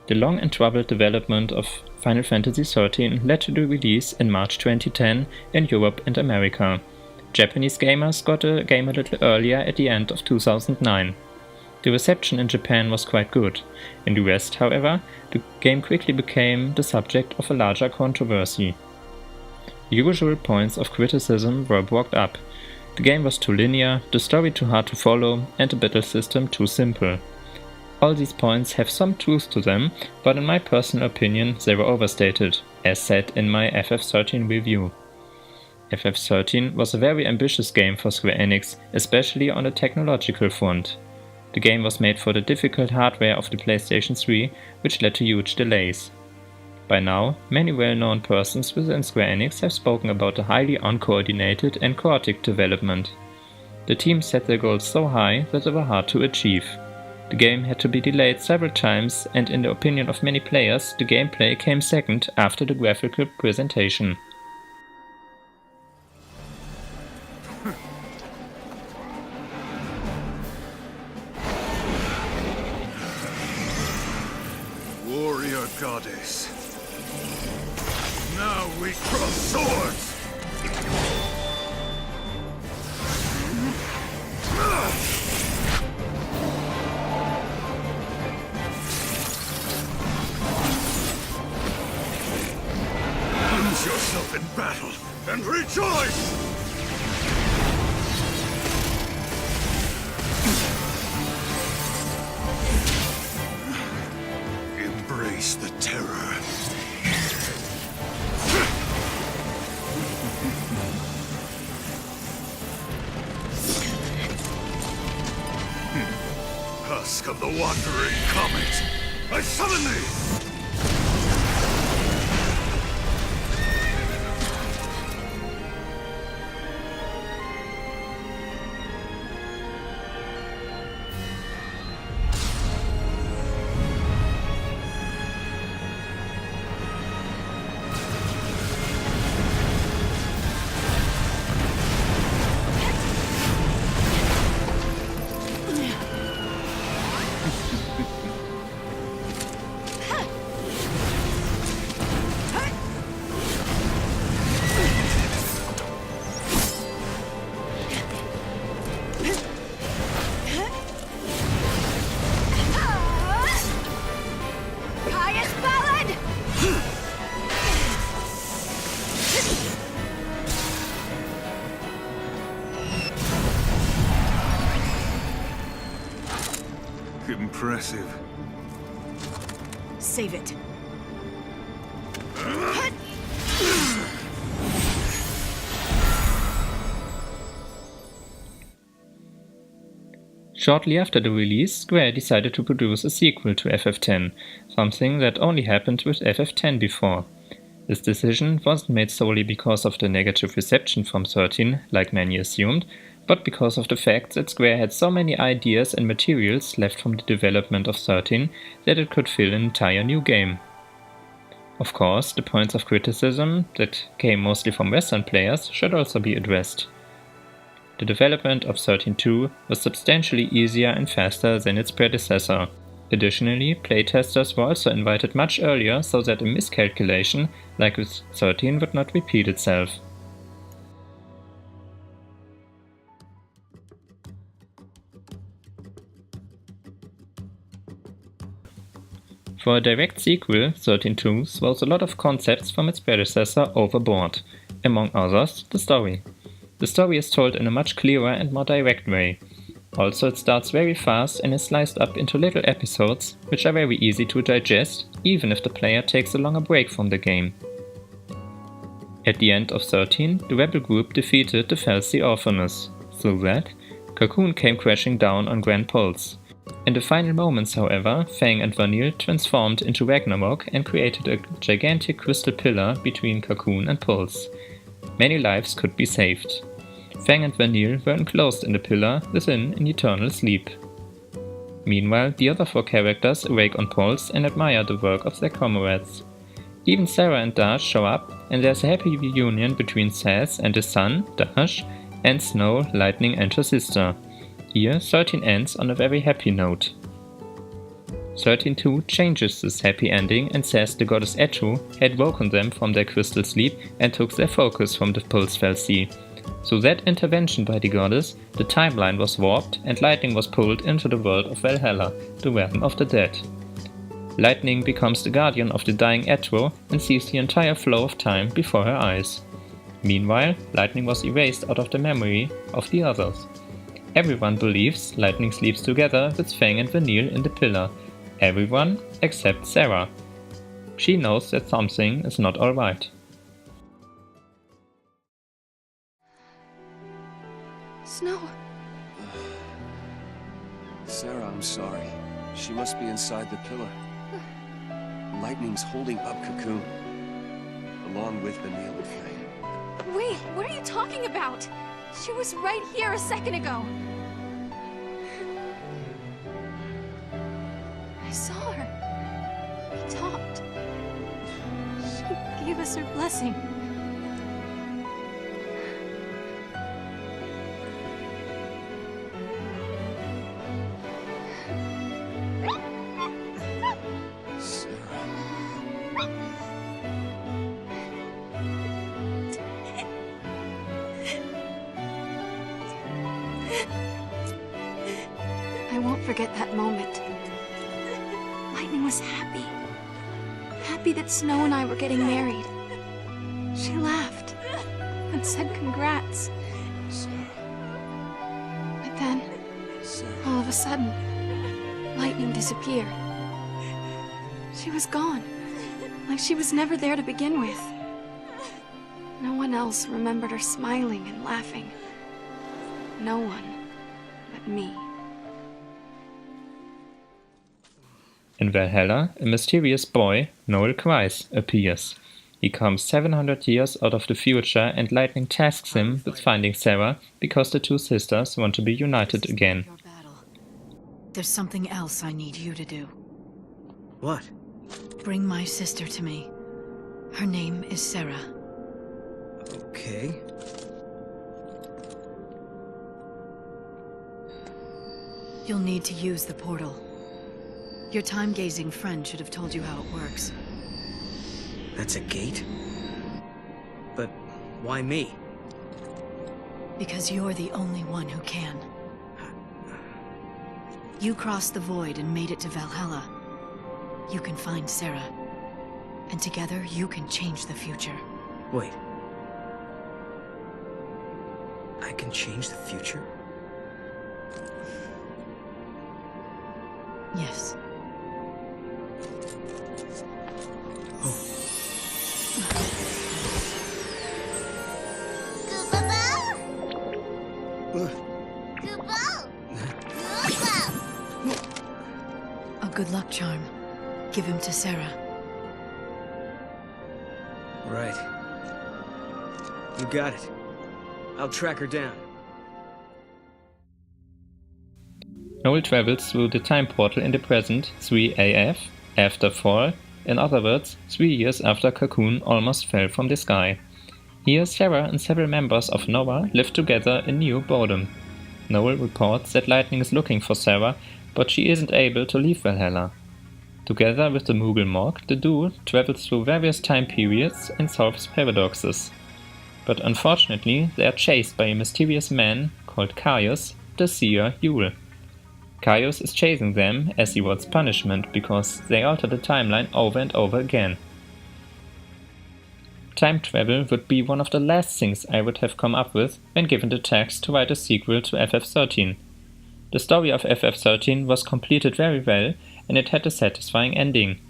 The long and troubled development of Final Fantasy XIII led to the release in March 2010 in Europe and America. Japanese gamers got the game a little earlier at the end of 2009. The reception in Japan was quite good. In the West, however, the game quickly became the subject of a larger controversy. The usual points of criticism were brought up. The game was too linear, the story too hard to follow, and the battle system too simple. All these points have some truth to them, but in my personal opinion they were overstated, as said in my FF13 review. FF13 was a very ambitious game for Square Enix, especially on the technological front. The game was made for the difficult hardware of the PlayStation 3, which led to huge delays. By now, many well-known persons within Square Enix have spoken about the highly uncoordinated and chaotic development. The team set their goals so high that they were hard to achieve. The game had to be delayed several times, and in the opinion of many players, the gameplay came second after the graphical presentation. Warrior goddess. Now we cross swords! Lose yourself in battle and rejoice! Embrace the terror. Husk of the wandering comet, I summon thee! Impressive. Save it. Shortly after the release, Square decided to produce a sequel to FF10, something that only happened with FF10 before. This decision wasn't made solely because of the negative reception from 13, like many assumed, but because of the fact that Square had so many ideas and materials left from the development of 13 that it could fill an entire new game. Of course, the points of criticism that came mostly from Western players should also be addressed. The development of 13.2 was substantially easier and faster than its predecessor. Additionally, playtesters were also invited much earlier so that a miscalculation, like with 13, would not repeat itself. For a direct sequel, 13.2 throws a lot of concepts from its predecessor overboard, among others, the story. The story is told in a much clearer and more direct way. Also, it starts very fast and is sliced up into little episodes, which are very easy to digest, even if the player takes a longer break from the game. At the end of 13, the rebel group defeated the Fal'Cie Orphaners. Through that, Cocoon came crashing down on Grand Pulse. In the final moments, however, Fang and Vanille transformed into Ragnarok and created a gigantic crystal pillar between Cocoon and Pulse. Many lives could be saved. Fang and Vanille were enclosed in the pillar within an eternal sleep. Meanwhile, the other four characters awake on Pulse and admire the work of their comrades. Even Sarah and Dash show up, and there's a happy reunion between Saz and his son, Dash, and Snow, Lightning and her sister. Here, 13 ends on a very happy note. XIII-2 changes this happy ending and says the goddess Etru had woken them from their crystal sleep and took their focus from the Pulsefell Sea. Through that intervention by the goddess, the timeline was warped and Lightning was pulled into the world of Valhalla, the realm of the dead. Lightning becomes the guardian of the dying Etru and sees the entire flow of time before her eyes. Meanwhile, Lightning was erased out of the memory of the others. Everyone believes Lightning sleeps together with Fang and Vanille in the pillar. Everyone except Sarah. She knows that something is not alright. Snow. Sarah, I'm sorry. She must be inside the pillar. Lightning's holding up Cocoon, along with Vanille and Fang. Wait, what are you talking about? She was right here a second ago. I saw her. We talked. She gave us her blessing. I won't forget that moment. Lightning was happy. Happy that Snow and I were getting married. She laughed and said congrats. But then, all of a sudden, Lightning disappeared. She was gone, like she was never there to begin with. No one else remembered her smiling and laughing. No one but me. In Valhalla, a mysterious boy, Noel Quais, appears. He comes 700 years out of the future and Lightning tasks him with finding Sarah because the two sisters want to be united again. There's something else I need you to do. What? Bring my sister to me. Her name is Sarah. Okay. You'll need to use the portal. Your time-gazing friend should have told you how it works. That's a gate? But why me? Because you're the only one who can. You crossed the void and made it to Valhalla. You can find Sarah. And together, you can change the future. Wait. I can change the future? Yes. A good luck charm. Give him to Sarah. Right. You got it. I'll track her down. Noel travels through the time portal in the present 3 AF, after fall, in other words, 3 years after Cocoon almost fell from the sky. Here, Sarah and several members of Noah live together in New Bodom. Noel reports that Lightning is looking for Sarah, but she isn't able to leave Valhalla. Together with the Moogle Morg, the duo travels through various time periods and solves paradoxes. But unfortunately, they are chased by a mysterious man called Caius, the Seer Yule. Caius is chasing them as he wants punishment because they alter the timeline over and over again. Time travel would be one of the last things I would have come up with when given the task to write a sequel to FF13. The story of FF13 was completed very well and it had a satisfying ending.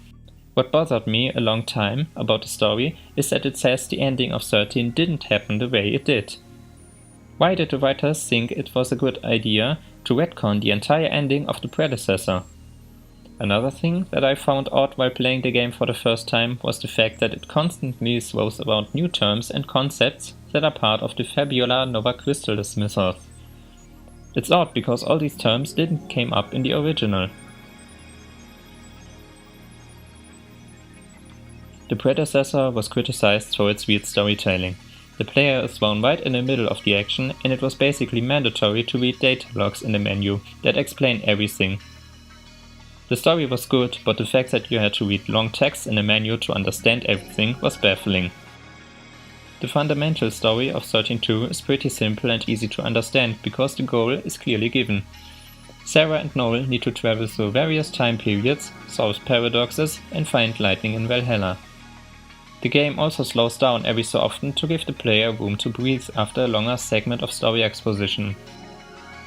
What bothered me a long time about the story is that it says the ending of 13 didn't happen the way it did. Why did the writers think it was a good idea to retcon the entire ending of the predecessor? Another thing that I found odd while playing the game for the first time was the fact that it constantly throws around new terms and concepts that are part of the Fabula Nova Crystallis mythos. It's odd because all these terms didn't came up in the original. The predecessor was criticized for its weird storytelling. The player is thrown right in the middle of the action and it was basically mandatory to read data logs in the menu that explain everything. The story was good, but the fact that you had to read long text in a menu to understand everything was baffling. The fundamental story of 13-2 is pretty simple and easy to understand because the goal is clearly given. Sarah and Noel need to travel through various time periods, solve paradoxes and find lightning in Valhalla. The game also slows down every so often to give the player room to breathe after a longer segment of story exposition.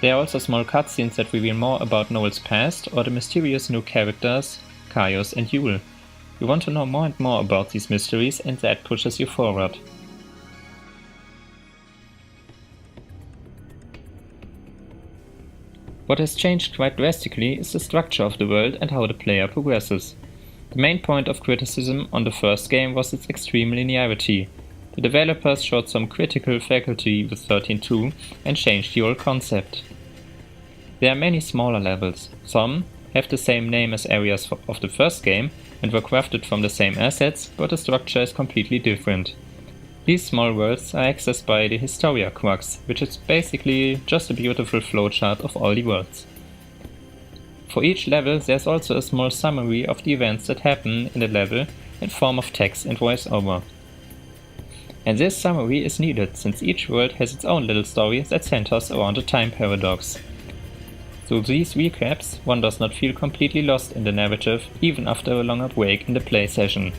There are also small cutscenes that reveal more about Noel's past or the mysterious new characters, Caius and Yule. You want to know more and more about these mysteries and that pushes you forward. What has changed quite drastically is the structure of the world and how the player progresses. The main point of criticism on the first game was its extreme linearity. The developers showed some critical faculty with 13-2 and changed the whole concept. There are many smaller levels. Some have the same name as areas of the first game and were crafted from the same assets, but the structure is completely different. These small worlds are accessed by the Historia Crux, which is basically just a beautiful flowchart of all the worlds. For each level there's also a small summary of the events that happen in the level in form of text and voiceover. And this summary is needed since each world has its own little story that centers around a time paradox. Through these recaps, one does not feel completely lost in the narrative even after a longer break in the play session.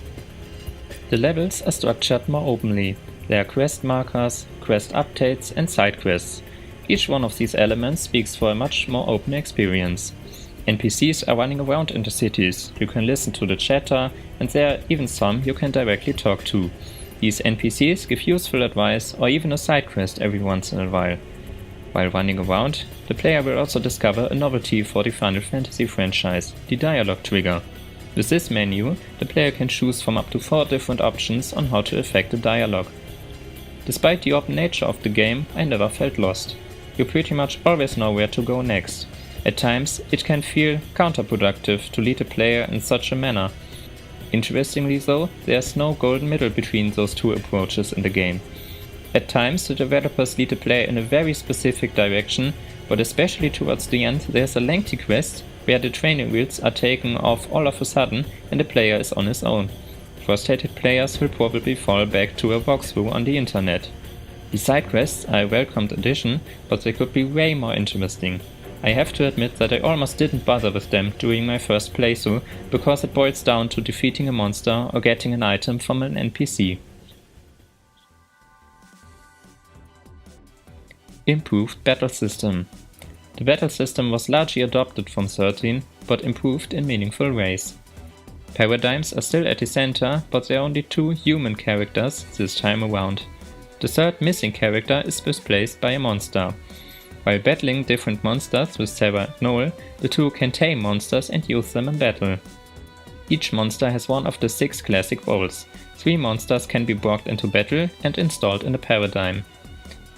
The levels are structured more openly. There are quest markers, quest updates and side quests. Each one of these elements speaks for a much more open experience. NPCs are running around in the cities, you can listen to the chatter and there are even some you can directly talk to. These NPCs give useful advice or even a side quest every once in a while. While running around, the player will also discover a novelty for the Final Fantasy franchise, the dialogue trigger. With this menu, the player can choose from up to 4 different options on how to affect the dialogue. Despite the open nature of the game, I never felt lost. You pretty much always know where to go next. At times, it can feel counterproductive to lead a player in such a manner. Interestingly though, there's no golden middle between those two approaches in the game. At times, the developers lead the player in a very specific direction, but especially towards the end, there's a lengthy quest where the training wheels are taken off all of a sudden and the player is on his own. Frustrated players will probably fall back to a walkthrough on the internet. The side quests are a welcomed addition, but they could be way more interesting. I have to admit that I almost didn't bother with them during my first playthrough, because it boils down to defeating a monster or getting an item from an NPC. Improved battle system. The battle system was largely adopted from 13, but improved in meaningful ways. Paradigms are still at the center, but there are only 2 human characters this time around. The third missing character is displaced by a monster. While battling different monsters with Sarah and Noel, the two can tame monsters and use them in battle. Each monster has one of the 6 classic roles. 3 monsters can be brought into battle and installed in a paradigm.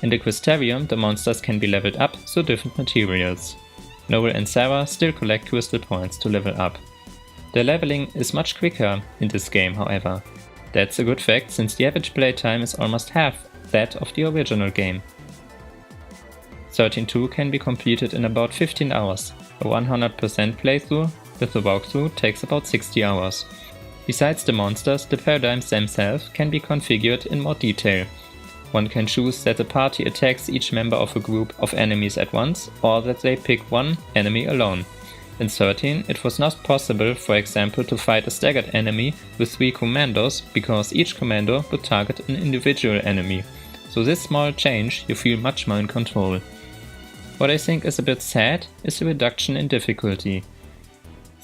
In the Crystarium, the monsters can be leveled up through different materials. Noel and Sarah still collect crystal points to level up. Their leveling is much quicker in this game, however. That's a good fact since the average playtime is almost half that of the original game. 13-2 can be completed in about 15 hours. A 100% playthrough with a walkthrough takes about 60 hours. Besides the monsters, the paradigms themselves can be configured in more detail. One can choose that the party attacks each member of a group of enemies at once, or that they pick one enemy alone. In 13, it was not possible, for example, to fight a staggered enemy with 3 commandos, because each commando would target an individual enemy. So this small change, you feel much more in control. What I think is a bit sad is the reduction in difficulty.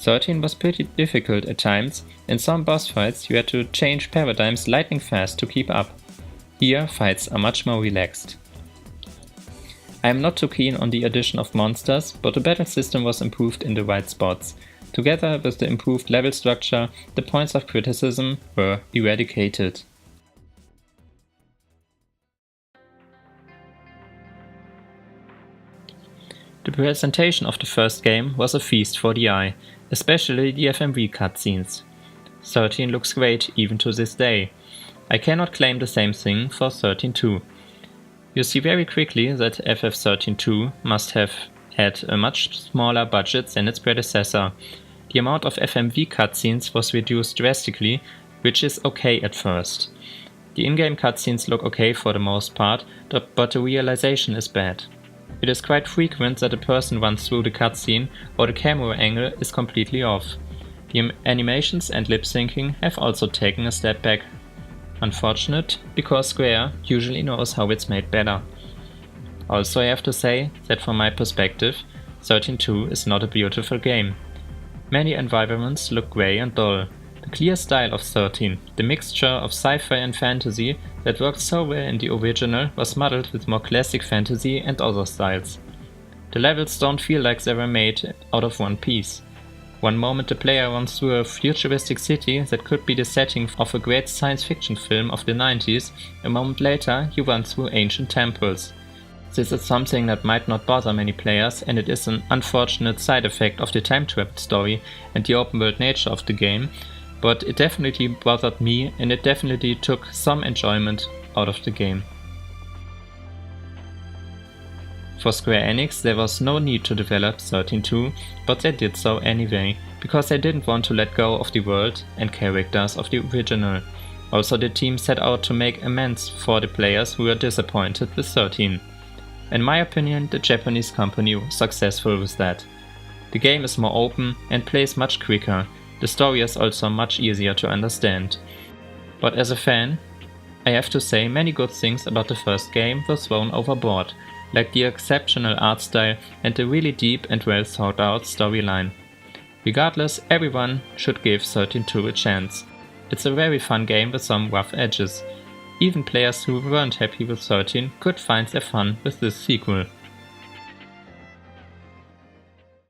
13 was pretty difficult at times, in some boss fights you had to change paradigms lightning fast to keep up. Here fights are much more relaxed. I am not too keen on the addition of monsters, but the battle system was improved in the right spots. Together with the improved level structure, the points of criticism were eradicated. The presentation of the first game was a feast for the eye, especially the FMV cutscenes. 13 looks great even to this day. I cannot claim the same thing for 13-2. You see very quickly that FF XIII-2 must have had a much smaller budget than its predecessor. The amount of FMV cutscenes was reduced drastically, which is okay at first. The in-game cutscenes look okay for the most part, but the realization is bad. It is quite frequent that a person runs through the cutscene or the camera angle is completely off. The animations and lip syncing have also taken a step back. Unfortunate, because Square usually knows how it's made better. Also, I have to say that from my perspective, 13-2 is not a beautiful game. Many environments look grey and dull. The clear style of 13, the mixture of sci-fi and fantasy that worked so well in the original, was muddled with more classic fantasy and other styles. The levels don't feel like they were made out of one piece. One moment the player runs through a futuristic city that could be the setting of a great science fiction film of the 90s, a moment later you run through ancient temples. This is something that might not bother many players, and it is an unfortunate side effect of the time travel story and the open world nature of the game, but it definitely bothered me and it definitely took some enjoyment out of the game. For Square Enix there was no need to develop 13-2, but they did so anyway, because they didn't want to let go of the world and characters of the original. Also the team set out to make amends for the players who were disappointed with 13. In my opinion, the Japanese company was successful with that. The game is more open and plays much quicker. The story is also much easier to understand. But as a fan, I have to say many good things about the first game were thrown overboard, like the exceptional art style and the really deep and well thought out storyline. Regardless, everyone should give 13-2 a chance. It's a very fun game with some rough edges. Even players who weren't happy with 13 could find their fun with this sequel.